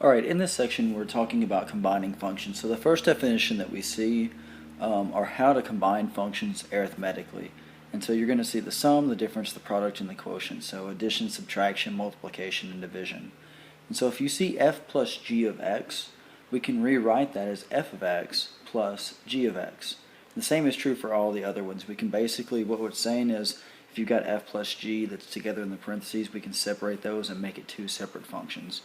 Alright, in this section we're talking about combining functions. So the first definition that we see are how to combine functions arithmetically. And so you're going to see the sum, the difference, the product, and the quotient. So addition, subtraction, multiplication, and division. And so if you see f plus g of x, we can rewrite that as f of x plus g of x. The same is true for all the other ones. We can basically, what we're saying is, if you've got f plus g that's together in the parentheses, we can separate those and make it two separate functions.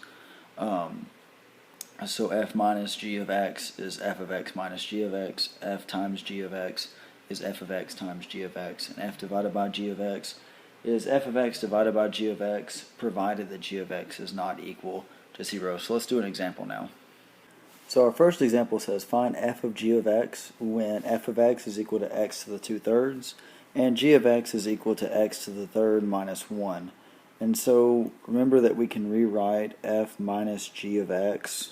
So f minus g of x is f of x minus g of x, f times g of x is f of x times g of x, and f divided by g of x is f of x divided by g of x, provided that g of x is not equal to 0. So let's do an example now. So our first example says find f of g of x when f of x is equal to x to the 2/3 and g of x is equal to x to the 3rd minus 1. And so remember that we can rewrite f minus g of x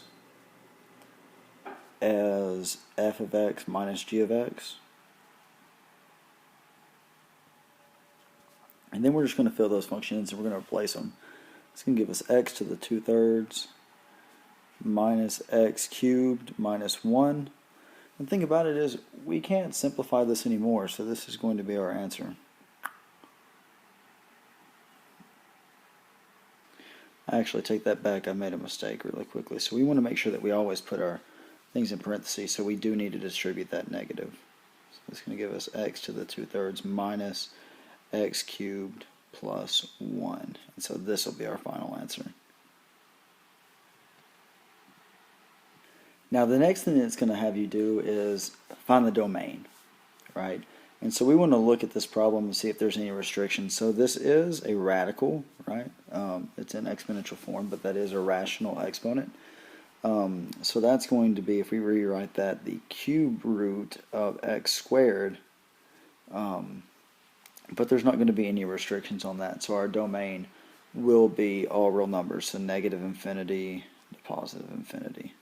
as f of x minus g of x. And then we're just going to fill those functions and we're going to replace them. It's going to give us x to the 2/3 minus x cubed minus 1. And the thing about it is we can't simplify this anymore, so this is going to be our answer. I actually take that back. I made a mistake really quickly. So we want to make sure that we always put our things in parentheses, so we do need to distribute that negative. So it's going to give us x to the 2/3 minus x cubed plus 1. And so this will be our final answer. Now the next thing it's going to have you do is find the domain, right? And so we want to look at this problem and see if there's any restrictions. So this is a radical, right? It's in exponential form, but that is a rational exponent. So that's going to be, if we rewrite that, the cube root of x squared, but there's not going to be any restrictions on that. So our domain will be all real numbers, so negative infinity to positive infinity.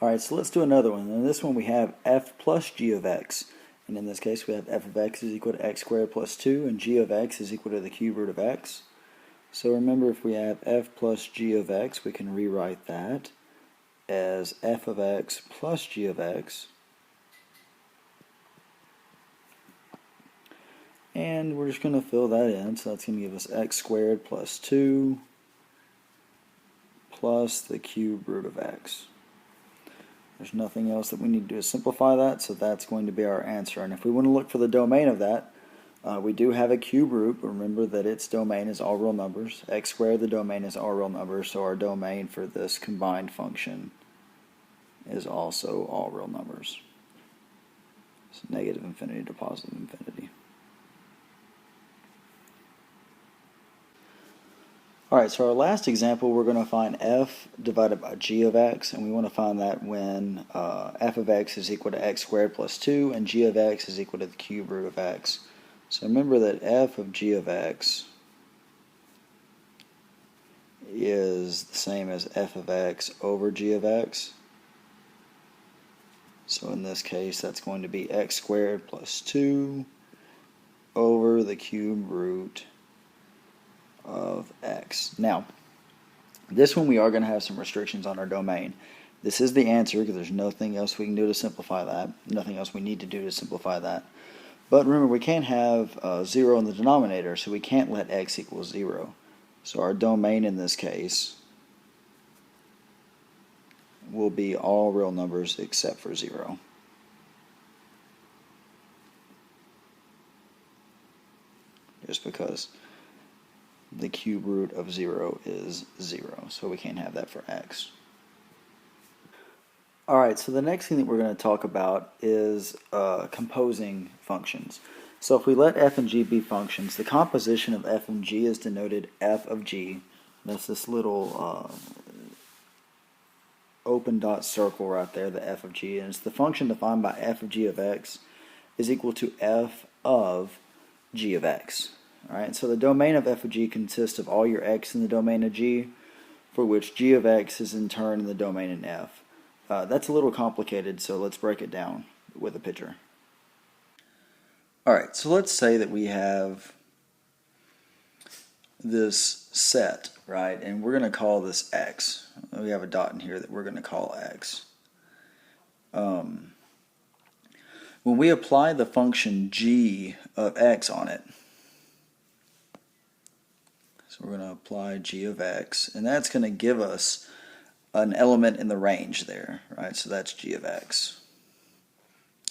Alright, so let's do another one. In this one we have f plus g of x. And in this case we have f of x is equal to x squared plus 2, and g of x is equal to the cube root of x. So remember, if we have f plus g of x, we can rewrite that as f of x plus g of x. And we're just going to fill that in, so that's going to give us x squared plus 2 plus the cube root of x. There's nothing else that we need to do to simplify that, so that's going to be our answer. And if we want to look for the domain of that, we do have a cube root, but remember that its domain is all real numbers. X squared, the domain is all real numbers, so our domain for this combined function is also all real numbers. So negative infinity to positive infinity. Alright, so our last example, we're going to find f divided by g of x, and we want to find that when f of x is equal to x squared plus 2 and g of x is equal to the cube root of x. So remember that f of g of x is the same as f of x over g of x. So in this case, that's going to be x squared plus 2 over the cube root of x. Now, this one we are going to have some restrictions on our domain. This is the answer because there's nothing else we can do to simplify that, nothing else we need to do to simplify that. But remember, we can't have 0 in the denominator, so we can't let x equal 0. So our domain in this case will be all real numbers except for 0. Just because the cube root of 0 is 0, so we can't have that for x. Alright, so the next thing that we're going to talk about is composing functions. So if we let f and g be functions, the composition of f and g is denoted f of g. That's this little open dot circle right there, the f of g, and it's the function defined by f of g of x is equal to f of g of x. Alright, so the domain of f of g consists of all your x in the domain of g, for which g of x is in turn in the domain in f. That's a little complicated, so let's break it down with a picture. Alright, so let's say that we have this set, right? And we're going to call this x. We have a dot in here that we're going to call x. When we apply the function g of x on it, so we're going to apply g of x, and that's going to give us an element in the range there, right? So that's g of x.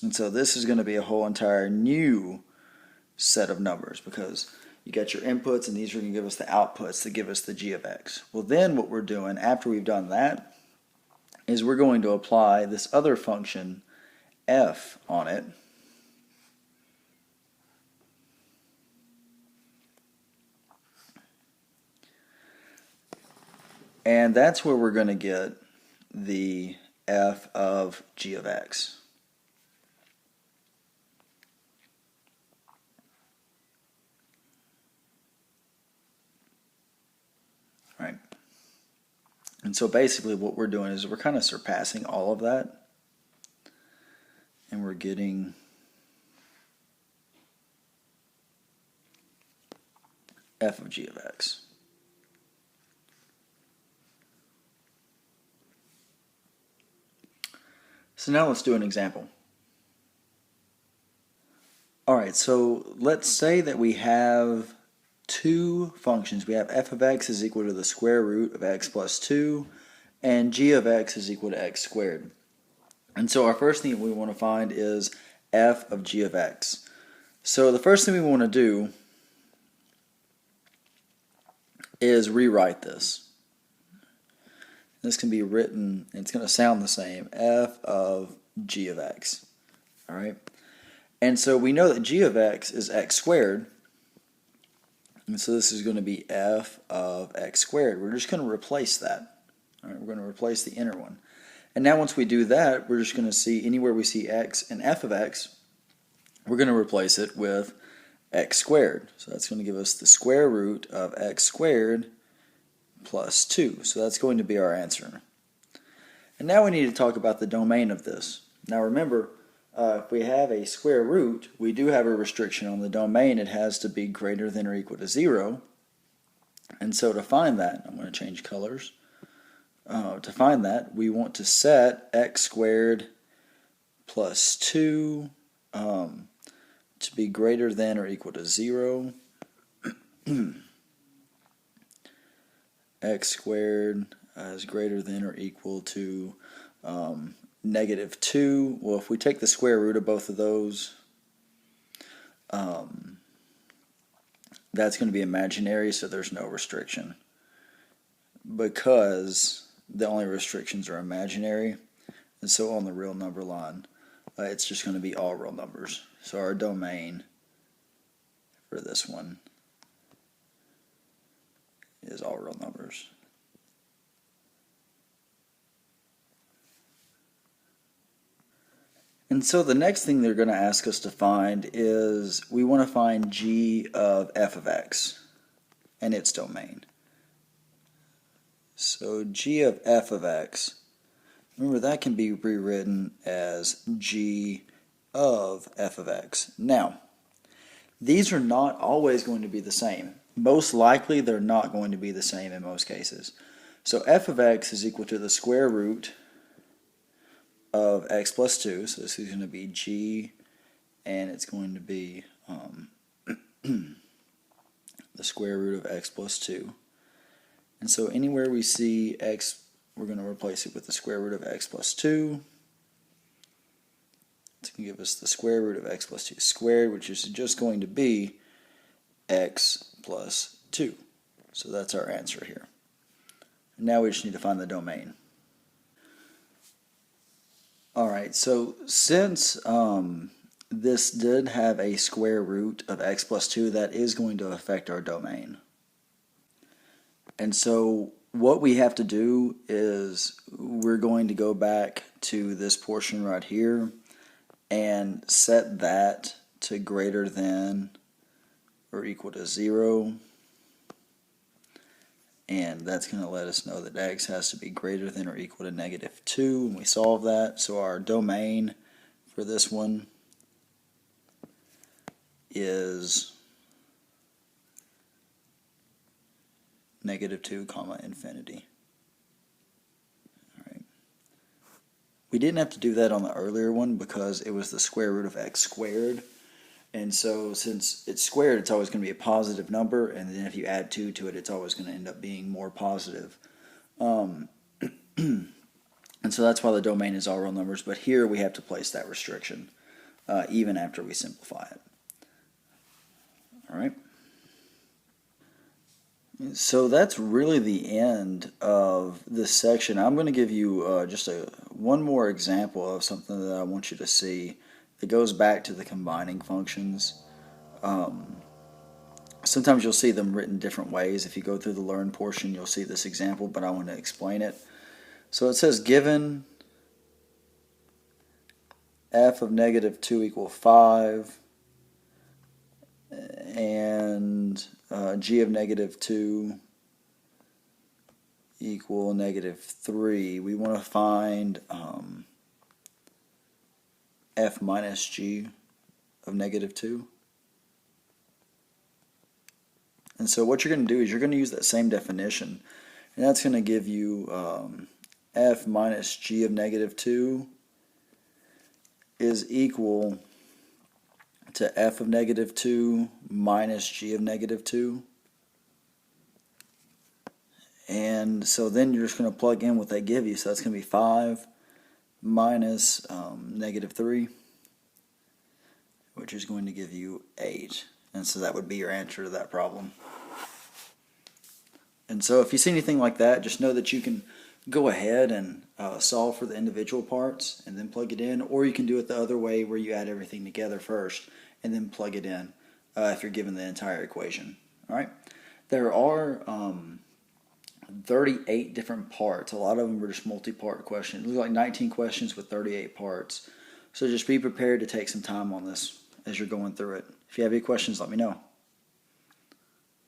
And so this is going to be a whole entire new set of numbers because you got your inputs and these are going to give us the outputs that give us the g of x. Well, then what we're doing after we've done that is we're going to apply this other function f on it. And that's where we're going to get the f of g of x. Right. And so basically what we're doing is we're kind of surpassing all of that, and we're getting f of g of x. So now let's do an example. Alright, so let's say that we have two functions. We have f of x is equal to the square root of x plus 2, and g of x is equal to x squared. And so our first thing we want to find is f of g of x. So the first thing we want to do is rewrite this. This can be written, it's going to sound the same, f of g of x. Alright? And so we know that g of x is x squared. And so this is going to be f of x squared. We're just going to replace that. All right, we're going to replace the inner one. And now once we do that, we're just going to see anywhere we see x and f of x, we're going to replace it with x squared. So that's going to give us the square root of x squared plus 2. So that's going to be our answer. And now we need to talk about the domain of this. Now remember, if we have a square root, we do have a restriction on the domain. It has to be greater than or equal to 0. And so to find that, I'm going to change colors. To find that, we want to set x squared plus 2 to be greater than or equal to 0. X squared is greater than or equal to negative 2. Well, if we take the square root of both of those, that's going to be imaginary, so there's no restriction. Because the only restrictions are imaginary, and so on the real number line, it's just going to be all real numbers. So our domain for this one is all real numbers. And so the next thing they're going to ask us to find is we want to find g of f of x and its domain. So g of f of x, remember that can be rewritten as g of f of x. Now, these are not always going to be the same. Most likely they're not going to be the same in most cases. So f of x is equal to the square root of x plus 2. So this is going to be g, and it's going to be the square root of x plus 2. And so anywhere we see x, we're going to replace it with the square root of x plus 2. It's going to give us the square root of x plus 2 squared, which is just going to be x plus 2. So that's our answer here. Now we just need to find the domain. Alright, so since this did have a square root of x plus 2, that is going to affect our domain. And so what we have to do is we're going to go back to this portion right here and set that to greater than or equal to 0. And that's going to let us know that x has to be greater than or equal to negative 2. And we solve that. So our domain for this one is -2, infinity. All right. We didn't have to do that on the earlier one because it was the square root of x squared. And so since it's squared, it's always going to be a positive number, and then if you add 2 to it, it's always going to end up being more positive. And so that's why the domain is all real numbers, but here we have to place that restriction, even after we simplify it. All right. So that's really the end of this section. I'm going to give you just one more example of something that I want you to see. It goes back to the combining functions. Sometimes you'll see them written different ways. If you go through the learn portion, you'll see this example, but I want to explain it. So it says given f of -2 equal 5 and g of -2 equal -3, we want to find f minus g of -2. And so what you're going to do is you're going to use that same definition, and that's going to give you f minus g of -2 is equal to f of -2 minus g of -2. And so then you're just going to plug in what they give you. So that's going to be 5 minus -3, which is going to give you 8. And so that would be your answer to that problem. And so if you see anything like that, just know that you can go ahead and solve for the individual parts and then plug it in, or you can do it the other way where you add everything together first and then plug it in if you're given the entire equation. All right. There are 38 different parts. A lot of them are just multi-part questions. It looks like 19 questions with 38 parts. So just be prepared to take some time on this as you're going through it. If you have any questions, let me know.